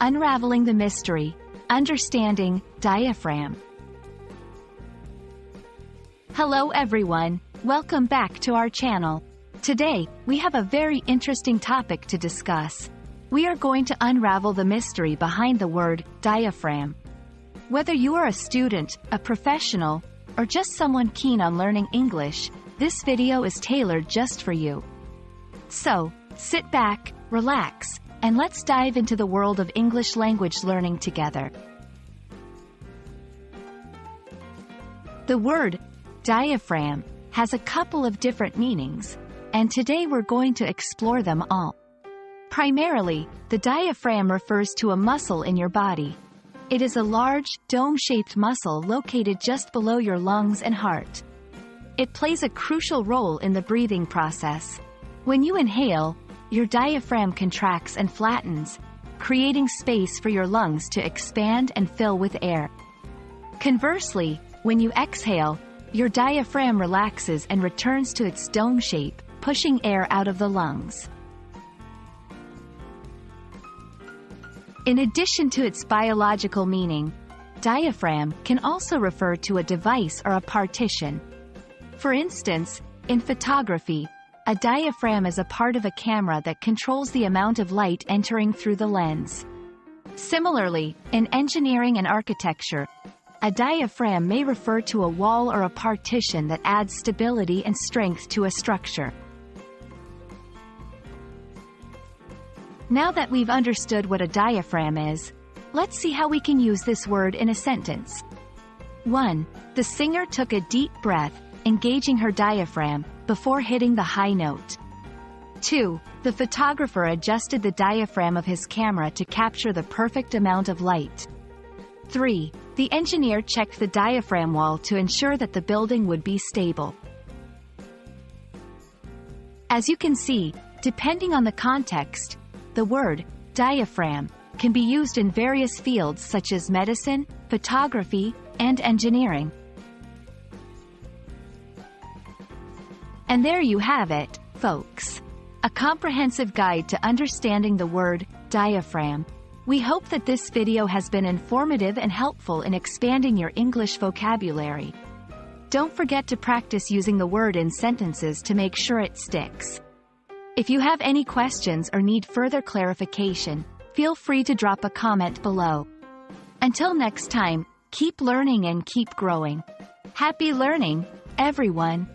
Unraveling the Mystery, Understanding Diaphragm. Hello everyone, welcome back to our channel. Today, we have a very interesting topic to discuss. We are going to unravel the mystery behind the word diaphragm. Whether you are a student, a professional, or just someone keen on learning English, this video is tailored just for you. So, sit back, relax, and let's dive into the world of English language learning together. The word diaphragm has a couple of different meanings, and today we're going to explore them all. Primarily, the diaphragm refers to a muscle in your body. It is a large, dome-shaped muscle located just below your lungs and heart. It plays a crucial role in the breathing process. When you inhale, your diaphragm contracts and flattens, creating space for your lungs to expand and fill with air. Conversely, when you exhale, your diaphragm relaxes and returns to its dome shape, pushing air out of the lungs. In addition to its biological meaning, diaphragm can also refer to a device or a partition. For instance, in photography, a diaphragm is a part of a camera that controls the amount of light entering through the lens. Similarly, in engineering and architecture, a diaphragm may refer to a wall or a partition that adds stability and strength to a structure. Now that we've understood what a diaphragm is, let's see how we can use this word in a sentence. 1. The singer took a deep breath, engaging her diaphragm, before hitting the high note. 2. The photographer adjusted the diaphragm of his camera to capture the perfect amount of light. 3. The engineer checked the diaphragm wall to ensure that the building would be stable. As you can see, depending on the context, the word diaphragm can be used in various fields such as medicine, photography, and engineering. And there you have it, folks. A comprehensive guide to understanding the word diaphragm. We hope that this video has been informative and helpful in expanding your English vocabulary. Don't forget to practice using the word in sentences to make sure it sticks. If you have any questions or need further clarification, feel free to drop a comment below. Until next time, keep learning and keep growing. Happy learning, everyone!